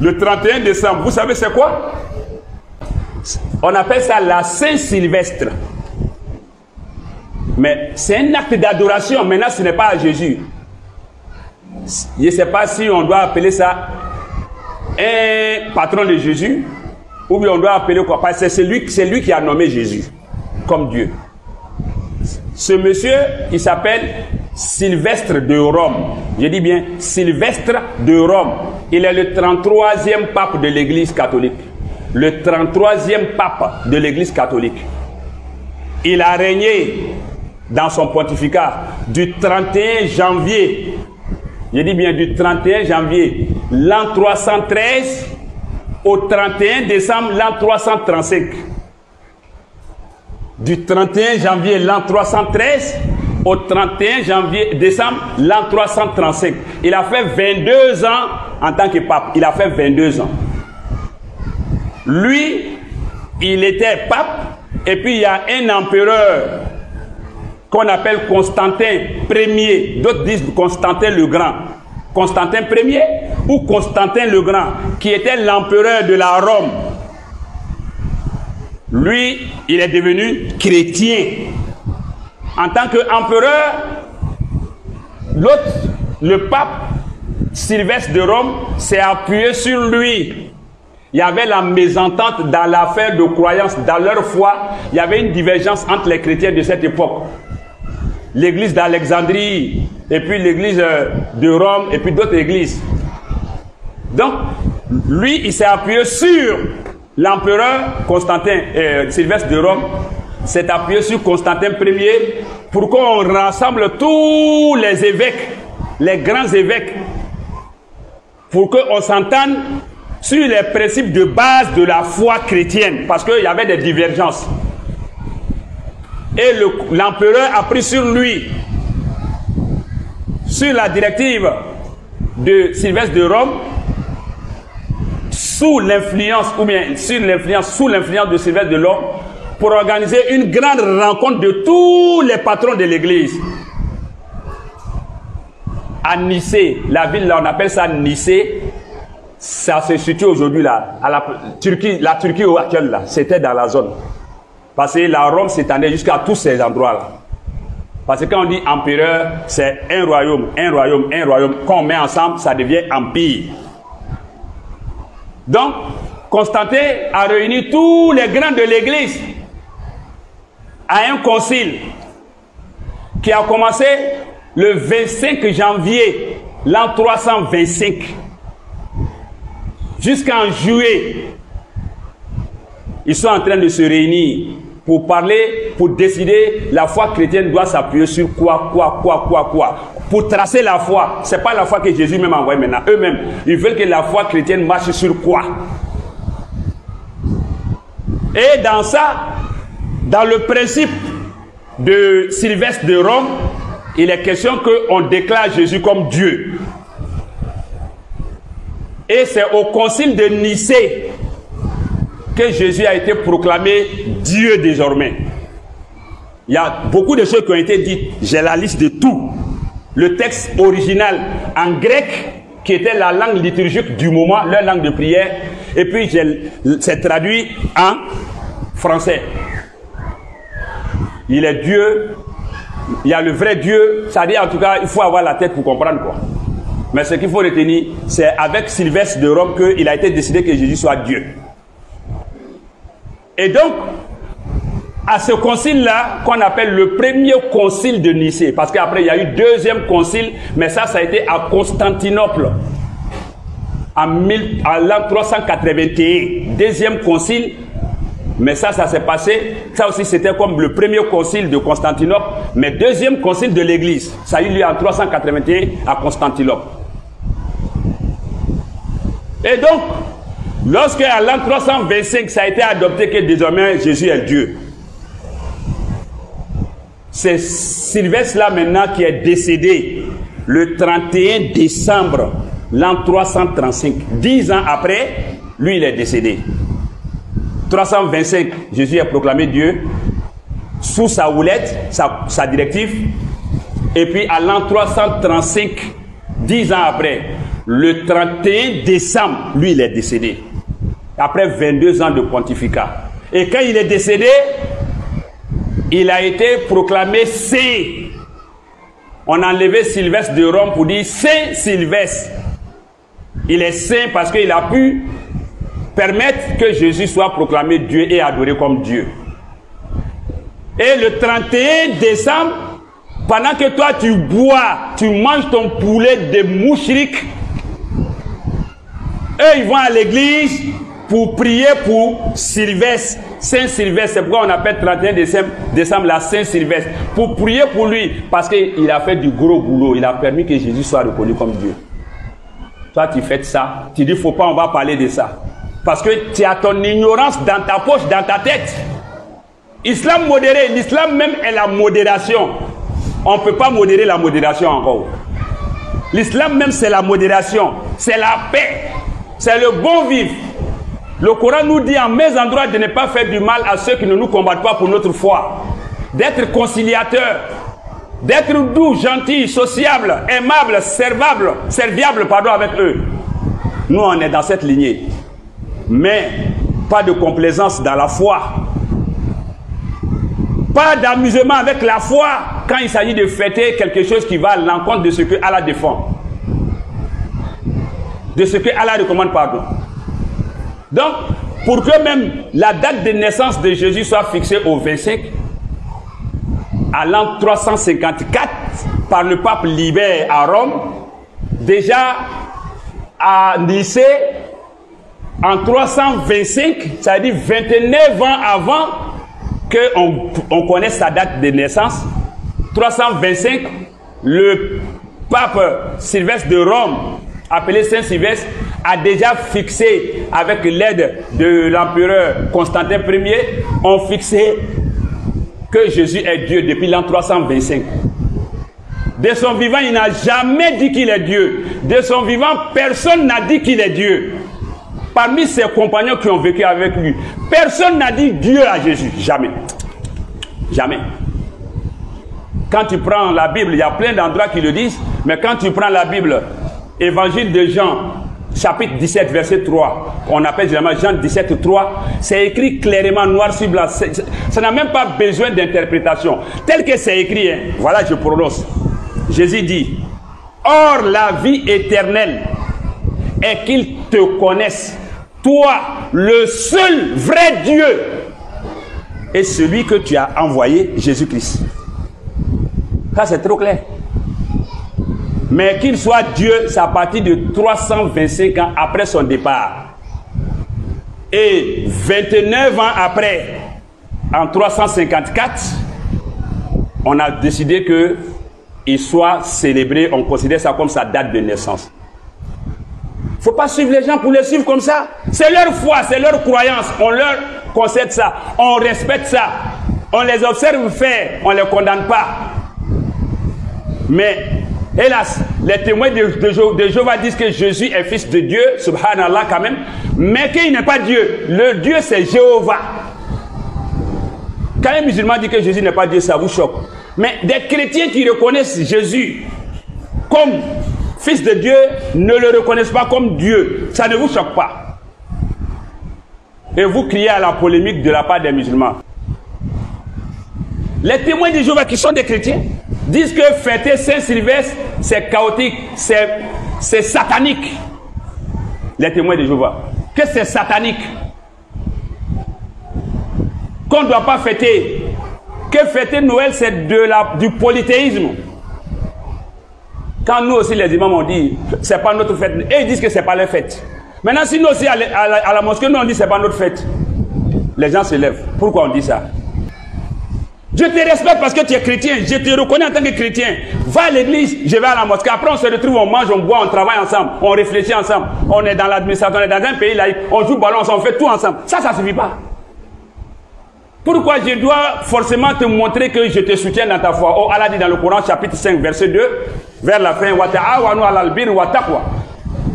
Le 31 décembre, vous savez c'est quoi? On appelle ça la Saint-Sylvestre. Mais c'est un acte d'adoration. Maintenant, ce n'est pas à Jésus. Je ne sais pas si on doit appeler ça un patron de Jésus ou bien on doit appeler quoi? Parce que c'est lui qui a nommé Jésus comme Dieu. Ce monsieur, il s'appelle Sylvestre de Rome. Je dis bien Sylvestre de Rome. Il est le 33e pape de l'Église catholique. Le 33e pape de l'Église catholique. Il a régné dans son pontificat du 31 janvier, je dis bien du 31 janvier, l'an 313 au 31 décembre l'an 335. Du 31 janvier l'an 313 au 31 janvier décembre l'an 335. Il a fait 22 ans en tant que pape. Il a fait 22 ans. Lui, il était pape et puis il y a un empereur qu'on appelle Constantin Ier. D'autres disent Constantin le Grand. Constantin Ier ou Constantin le Grand, qui était l'empereur de la Rome. Lui, il est devenu chrétien. En tant qu'empereur, l'autre, le pape Sylvestre de Rome, s'est appuyé sur lui. Il y avait la mésentente dans l'affaire de croyance, dans leur foi. Il y avait une divergence entre les chrétiens de cette époque. L'église d'Alexandrie, et puis l'église de Rome, et puis d'autres églises. Donc, lui, il s'est appuyé sur l'empereur Constantin, Sylvestre de Rome, s'est appuyé sur Constantin Ier pour qu'on rassemble tous les évêques, les grands évêques, pour qu'on s'entende sur les principes de base de la foi chrétienne, parce qu'il y avait des divergences. Et l'empereur a pris sur lui, sur la directive de Sylvestre de Rome, sous l'influence, ou bien sous l'influence de Sylvestre de Rome, pour organiser une grande rencontre de tous les patrons de l'église. À Nicée, la ville là, on appelle ça Nicée, ça se situe aujourd'hui là, à la Turquie actuelle là, c'était dans la zone. Parce que la Rome s'étendait jusqu'à tous ces endroits-là. Parce que quand on dit empereur, c'est un royaume, un royaume, un royaume. Quand on met ensemble, ça devient empire. Donc, Constantin a réuni tous les grands de l'Église à un concile qui a commencé le 25 janvier l'an 325 jusqu'en juillet. Ils sont en train de se réunir pour parler, pour décider la foi chrétienne doit s'appuyer sur quoi. Pour tracer la foi. Ce n'est pas la foi que Jésus même a envoyée maintenant. Eux-mêmes, ils veulent que la foi chrétienne marche sur quoi. Et dans ça, dans le principe de Sylvestre de Rome, il est question qu'on déclare Jésus comme Dieu. Et c'est au concile de Nicée que Jésus a été proclamé Dieu désormais. Il y a beaucoup de choses qui ont été dites. J'ai la liste de tout. Le texte original en grec, qui était la langue liturgique du moment, leur langue de prière, et puis c'est traduit en français. Il est Dieu, il y a le vrai Dieu, c'est-à-dire en tout cas, il faut avoir la tête pour comprendre quoi. Mais ce qu'il faut retenir, c'est avec Sylvestre de Rome qu'il a été décidé que Jésus soit Dieu. Et donc, à ce concile-là, qu'on appelle le premier concile de Nicée, parce qu'après il y a eu deuxième concile, mais ça a été à Constantinople, à l'an 381, deuxième concile, mais ça s'est passé, ça aussi c'était comme le premier concile de Constantinople, mais deuxième concile de l'Église, ça a eu lieu en 381 à Constantinople. Et donc, lorsque à l'an 325, ça a été adopté que désormais Jésus est Dieu. C'est Sylvestre là maintenant qui est décédé le 31 décembre l'an 335. 10 ans après, lui il est décédé. 325, Jésus est proclamé Dieu sous sa houlette, sa directive. Et puis à l'an 335, 10 ans après, Le 31 décembre, lui, il est décédé. Après 22 ans de pontificat. Et quand il est décédé, il a été proclamé saint. On a enlevé Sylvestre de Rome pour dire Saint Sylvestre. Il est saint parce qu'il a pu permettre que Jésus soit proclamé Dieu et adoré comme Dieu. Et le 31 décembre, pendant que toi tu bois, tu manges ton poulet de mouchrik, eux ils vont à l'église pour prier pour Sylvestre, Saint Sylvestre. C'est pourquoi on appelle 31 décembre la Saint Sylvestre. Pour prier pour lui, parce qu'il a fait du gros boulot. Il a permis que Jésus soit reconnu comme Dieu. Toi tu fais ça, tu dis faut pas, on va parler de ça. Parce que tu as ton ignorance dans ta poche, dans ta tête. Islam modéré, l'islam même est la modération. On ne peut pas modérer la modération encore. L'islam même c'est la modération, c'est la paix, c'est le bon vivre. Le Coran nous dit en mes endroits de ne pas faire du mal à ceux qui ne nous combattent pas pour notre foi. D'être conciliateur, d'être doux, gentil, sociable, aimable, serviable avec eux. Nous on est dans cette lignée. Mais pas de complaisance dans la foi. Pas d'amusement avec la foi quand il s'agit de fêter quelque chose qui va à l'encontre de ce que Allah défend. De ce que Allah recommande, pardon. Donc, pour que même la date de naissance de Jésus soit fixée au 25, à l'an 354, par le pape Libère à Rome, déjà à Nicée, en 325, ça veut dire 29 ans avant qu'on connaisse sa date de naissance, 325, le pape Sylvestre de Rome, appelé Saint Sylvestre, a déjà fixé, avec l'aide de l'empereur Constantin Ier, ont fixé que Jésus est Dieu depuis l'an 325. De son vivant, il n'a jamais dit qu'il est Dieu. De son vivant, personne n'a dit qu'il est Dieu. Parmi ses compagnons qui ont vécu avec lui, personne n'a dit Dieu à Jésus. Jamais. Jamais. Quand tu prends la Bible, il y a plein d'endroits qui le disent, mais quand tu prends la Bible, Évangile de Jean, chapitre 17, verset 3, on appelle généralement Jean 17, 3, c'est écrit clairement, noir sur blanc. Ça n'a même pas besoin d'interprétation. Tel que c'est écrit, hein, voilà, je prononce. Jésus dit, or la vie éternelle est qu'ils te connaissent, toi, le seul vrai Dieu, et celui que tu as envoyé, Jésus-Christ. Ça, c'est trop clair. Mais qu'il soit Dieu, c'est à partir de 325 ans après son départ. Et 29 ans après, en 354, on a décidé qu'il soit célébré, on considère ça comme sa date de naissance. Il ne faut pas suivre les gens pour les suivre comme ça. C'est leur foi, c'est leur croyance. On leur concède ça, on respecte ça. On les observe faire, on ne les condamne pas. Mais, hélas, les témoins de Jéhovah disent que Jésus est fils de Dieu, subhanallah quand même, mais qu'il n'est pas Dieu. Le Dieu, c'est Jéhovah. Quand un musulman dit que Jésus n'est pas Dieu, ça vous choque. Mais des chrétiens qui reconnaissent Jésus comme fils de Dieu ne le reconnaissent pas comme Dieu. Ça ne vous choque pas. Et vous criez à la polémique de la part des musulmans. Les témoins de Jéhovah qui sont des chrétiens disent que fêter Saint-Sylvestre, c'est chaotique, c'est satanique. Les témoins de Jéhovah. Que c'est satanique. Qu'on ne doit pas fêter. Que fêter Noël, c'est du polythéisme. Quand nous aussi, les imams ont dit, c'est pas notre fête. Et ils disent que c'est pas leur fête. Maintenant, si nous aussi, à la mosquée, nous on dit c'est pas notre fête. Les gens se lèvent. Pourquoi on dit ça? Je te respecte parce que tu es chrétien. Je te reconnais en tant que chrétien. Va à l'église, je vais à la mosquée. Après, on se retrouve, on mange, on boit, on travaille ensemble. On réfléchit ensemble. On est dans l'administration, on est dans un pays laïque. On joue ballon ensemble, on fait tout ensemble. Ça ne suffit pas. Pourquoi je dois forcément te montrer que je te soutiens dans ta foi? Oh, Allah dit dans le Coran, chapitre 5, verset 2, vers la fin, wa ta'awanu alal birri wa taqwa.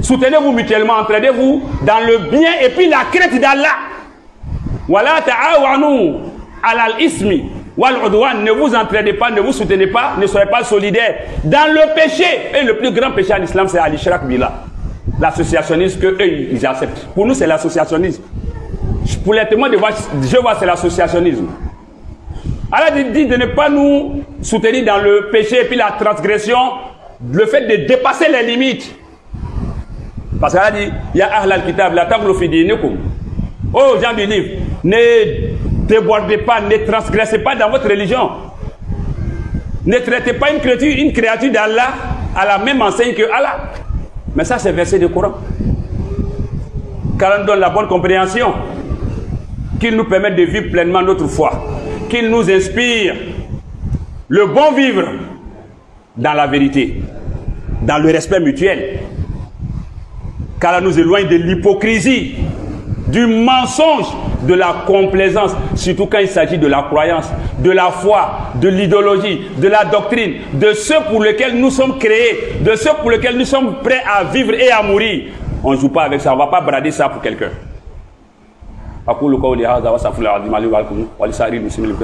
Soutenez-vous mutuellement, entraidez-vous dans le bien et puis la crainte d'Allah. Wa la ta'awanu alal ismi. Ne vous entraidez pas, ne vous soutenez pas, ne soyez pas solidaires dans le péché. Et le plus grand péché en islam, c'est al-ishrak billah. l'associationnisme que eux ils acceptent. Pour nous, c'est l'associationnisme. Pour les témoins de Jéhovah, c'est l'associationnisme. Allah dit de ne pas nous soutenir dans le péché et puis la transgression, le fait de dépasser les limites. Parce qu'Allah dit, Ya ahlal kitab, la taghlu fi dinikum. Oh, gens du livre, ne débordez pas, ne transgressez pas dans votre religion. Ne traitez pas une créature d'Allah à la même enseigne que Allah. Mais ça, c'est verset du Coran. Car on donne la bonne compréhension, qu'il nous permette de vivre pleinement notre foi, qu'il nous inspire le bon vivre dans la vérité, dans le respect mutuel. Qu'Allah nous éloigne de l'hypocrisie, du mensonge, de la complaisance, surtout quand il s'agit de la croyance, de la foi, de l'idéologie, de la doctrine, de ceux pour lesquels nous sommes créés, de ceux pour lesquels nous sommes prêts à vivre et à mourir. On ne joue pas avec ça, on ne va pas brader ça pour quelqu'un. أقول قولي هذا وأستغفر الله العظيم لي ولكم ولسائر المسلمين.